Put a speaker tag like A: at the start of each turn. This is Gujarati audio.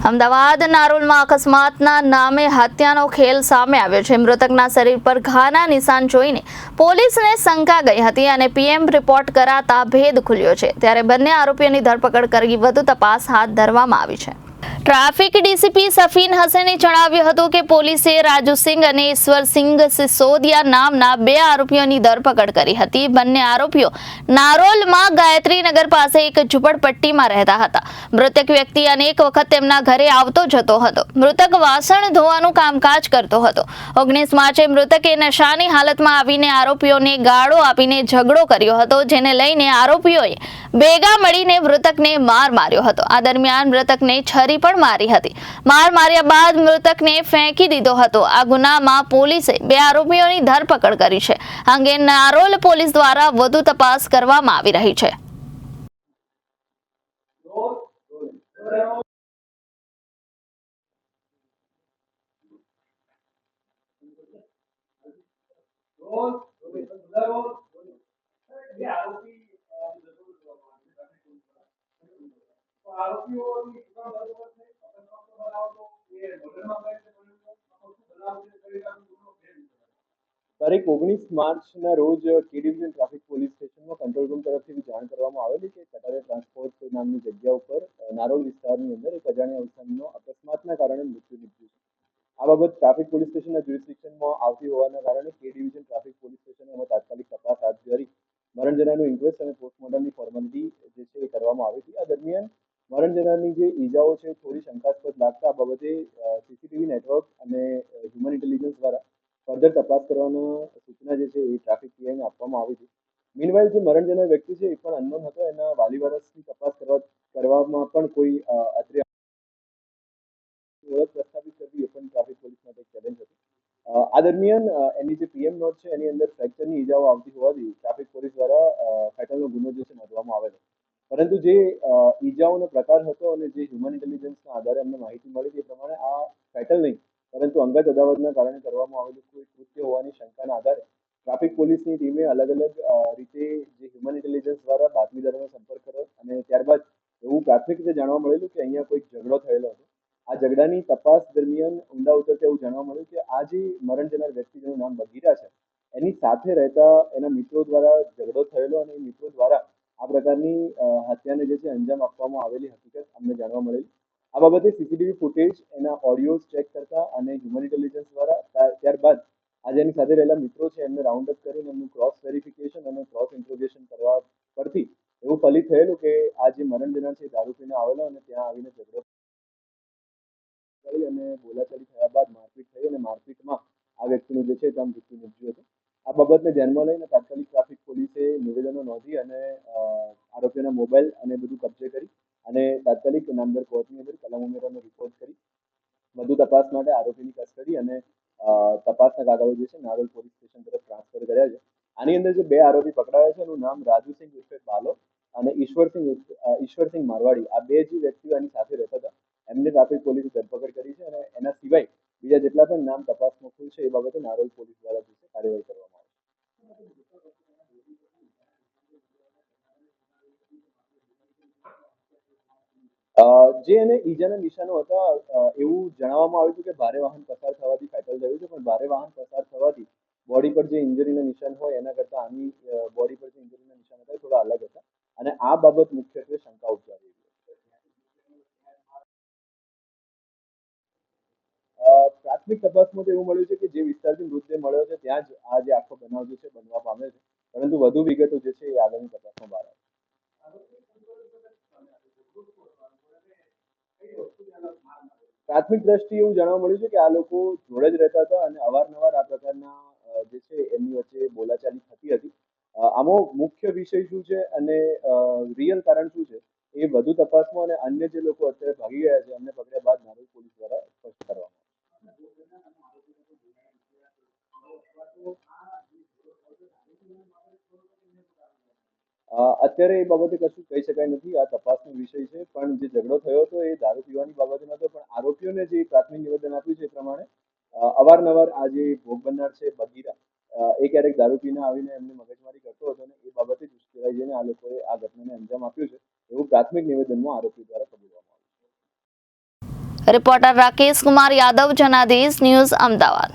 A: અમદાવાદ નારોલમાં અકસ્માતના નામે હત્યાનો ખેલ સામે આવ્યો છે। મૃતકના શરીર પર ઘાના નિશાન જોઈને પોલીસને શંકા ગઈ હતી અને પીએમ રિપોર્ટ કરાતા ભેદ ખુલ્યો છે। ત્યારે બંને આરોપીઓની ધરપકડ કરી વધુ તપાસ હાથ ધરવામાં આવી છે। ટ્રાફિક ડીસીપી સફીન હસને જણાવ્યું હતું કે પોલીસે રાજુ સિંઘ અને ઈશ્વરસિંઘ સિસોદિયા નામના બે આરોપીઓની ધરપકડ કરી હતી। બંને આરોપીઓ નારોલમાં ગાયત્રીનગર પાસે એક ઝૂંપડપટ્ટીમાં રહેતા હતા। મૃતક વ્યક્તિ અનેક વખત તેમના ઘરે આવતો જતો હતો। મૃતક વાસણ ધોવાનું કામકાજ કરતો હતો। 19 માર્ચે મૃતકે નશાની હાલતમાં આવીને આરોપીઓને ગાળો આપીને ઝઘડો કર્યો હતો, જેને લઈને આરોપીઓએ ભેગા મળીને મૃતકને માર માર્યો હતો। આ દરમિયાન મૃતકને છરી પણ મારી હતી। માર માર્યા બાદ મૃતકને ફેંકી દીધો હતો। આ ગુનામાં પોલીસે બે આરોપીઓની ધરપકડ કરી છે। આ અંગે નારોલ પોલીસ દ્વારા વધુ તપાસ કરવામાં આવી રહી છે।
B: તારીખ 19 માર્ચના રોજ કે ડિવિઝન ટ્રાફિક પોલીસ સ્ટેશનમાં કંટ્રોલ રૂમ તરફથી જાણ કરવામાં આવેલી કે કટારે ટ્રાન્સપોર્ટ નામની જગ્યા ઉપર નારોલ વિસ્તારની અંદર એક અજાણ્યા અવસાનનો અકસ્માતના કારણે મૃત્યુ નીપજ્યું છે। આ બાબત ટ્રાફિક પોલીસ સ્ટેશનના જ્યુરિસ્ડિક્શનમાં આવતી હોવાના કારણે કે ડિવિઝન ટ્રાફિક પોલીસ સ્ટેશને એમાં તાત્કાલિક તપાસ હાથ ધરી મરણ જનારનું ઇન્ક્વેસ્ટ અને પોસ્ટમોર્ટમની ફોર્માલિટી જે છે એ કરવામાં આવી હતી। આ દરમિયાન મરણ જનારની જે ઈજાઓ છે થોડી શંકાસ્પદ લાગતા આ બાબતે સીસીટીવી નેટવર્ક અને હ્યુમન ઇન્ટેલિજન્સ દ્વારા ફર્ધર તપાસ કરવાની સૂચના જે છે એ ટ્રાફિક પીઆઈને આપવામાં આવી હતી। મીનવાઇલ જે મરણ જનાર વ્યક્તિ છે એ પણ અનનોન હતો। એના વાલી વારસની તપાસ કરવામાં પણ કોઈ અત્રે ઓળખ પ્રસ્થાપિત કરવી એ પણ ટ્રાફિક પોલીસ માટે એક ચેલેન્જ હતી। આ દરમિયાન એની જે પીએમ નોટ છે એની અંદર ફ્રેક્ચરની ઈજાઓ આવતી હોવાથી ટ્રાફિક પોલીસ દ્વારા ફેટલનો ગુનો જે છે નોંધવામાં આવેલો, પરંતુ જે ઈજાઓનો પ્રકાર હતો અને જે હ્યુમન ઇન્ટેલિજન્સના આધારે અમને માહિતી મળી એ પ્રમાણે આ ફેટલ નહીં પરંતુ અંગત અદાવતના કારણે કરવામાં આવેલું કોઈ કૃત્ય હોવાની શંકાના આધારે ટ્રાફિક પોલીસની ટીમે અલગ અલગ રીતે જે હ્યુમન ઇન્ટેલિજન્સ દ્વારા બાતમીદારોનો સંપર્ક કર્યો અને ત્યારબાદ એવું પ્રાથમિક રીતે જાણવા મળેલું કે અહીંયા કોઈક ઝઘડો થયેલો હતો। આ ઝઘડાની તપાસ દરમિયાન ઊંડા ઉતરતા એવું જાણવા મળ્યું કે આ જે મરણ જનાર વ્યક્તિ જેનું નામ બગીરા છે એની સાથે રહેતા એના મિત્રો દ્વારા ઝઘડો થયેલો અને એ મિત્રો દ્વારા આ પ્રકારની હત્યાને જે છે અંજામ આપવામાં આવેલી હકીકત અમને જાણવા મળેલી। આ બાબતે સીસીટીવી ફૂટેજ, એના ઓડિયોઝ ચેક કરતા અને હ્યુમન ઇન્ટેલિજન્સ દ્વારા ત્યારબાદ આજે એની સાથે રહેલા મિત્રો છે એમને રાઉન્ડ અપ કરીને એમનું ક્રોસ વેરિફિકેશન અને ક્રોસ ઇન્ટ્રોગેશન કરવા પરથી એવું ફલિત થયેલું કે આ જે મરણ જનાર છે દારૂ પીને આવેલો અને ત્યાં આવીને ઝઘડો કરી અને બોલાચાલી થયા બાદ મારપીટ થઈ અને મારપીટમાં આ વ્યક્તિનું જે છે ત્યાં મૃત્યુ નીપજ્યું હતું। આ બાબતને ધ્યાનમાં લઈને તાત્કાલિક ટ્રાફિક પોલીસે નિવેદનો નોંધી અને આરોપીઓના મોબાઈલ અને બધું કબજે કરી અને તાત્કાલિક નામદાર કોર્ટની અંદર કલમ ઉમેરવાનો રિપોર્ટ કરી વધુ તપાસ માટે આરોપીની કસ્ટડી અને તપાસના કાગળો જે છે નારોલ પોલીસ સ્ટેશન તરફ ટ્રાન્સફર કર્યા છે। આની અંદર જે બે આરોપી પકડાયા છે એનું નામ રાજુસિંહ ઉર્ફે બાલો અને ઈશ્વરસિંહ મારવાડી, આ બે જે વ્યક્તિઓ આની સાથે રહેતા હતા એમને ટ્રાફિક પોલીસે ધરપકડ કરી છે અને એના સિવાય બીજા જેટલા પણ નામ તપાસમાં ખુલ છે એ બાબતે નારોલ પોલીસ દ્વારા જે છે કાર્યવાહી કરવામાં આવે છે। જે એને ઈજાના નિશાનો હતા એવું જણાવવામાં આવ્યું હતું કે ભારે વાહન પસાર થવાથી ફેટલ થયું છે, પણ ભારે વાહન પસાર થવાથી બોડી પર જે ઇન્જરીના નિશાન હોય એના કરતા આની બોડી પર જે ઇન્જરીના નિશાન હતા થોડા અલગ હતા અને આ બાબત મુખ્યત્વે શંકા ઉપજાવી હતી। પ્રાથમિક તપાસમાં તો એવું મળ્યું છે કે જે વિસ્તારથી મૃતદેહ મળ્યો છે ત્યાં જ આ જે આખો બનાવ જે છે બનવા પામ્યો છે, પરંતુ વધુ વિગતો જે છે એ આગળની તપાસમાં બહાર આવશે। પ્રાથમિક દ્રષ્ટિએ એવું જાણવા મળ્યું છે કે આ લોકો જોડે જ રહેતા હતા અને અવારનવાર આ પ્રકારના જે છે એમની વચ્ચે બોલાચાલી થતી હતી। આમાં મુખ્ય વિષય શું છે અને રિયલ કારણ શું છે એ વધુ તપાસમાં અને અન્ય જે લોકો અત્યારે ભાગી ગયા છે એમને પકડ્યા બાદ નારોલ પોલીસ દ્વારા સ્પષ્ટ કરવામાં અત્યારે એ બાબતે કશું કહી શકાય નથી। આ તપાસનો વિષય છે, પણ જે ઝઘડો થયો હતો એ દારૂ પીવાની બાબતે નહોતો, પણ આરોપીઓને જે પ્રાથમિક નિવેદન આપ્યું છે એ પ્રમાણે અવારનવાર આ જે ભોગ બનનાર છે બગીરા એ ક્યારેક દારૂ પીને આવીને એમને મગજમારી કરતો હતો અને એ બાબતે જ ઉશ્કેરાઈ જઈને આ લોકોએ આ ઘટનાને અંજામ આપ્યું છે એવું પ્રાથમિક નિવેદનમાં આરોપી દ્વારા કબૂલવામાં આવ્યું છે।
A: Reporter Rakesh Kumar Yadav, Janadesh news, Ahmedabad.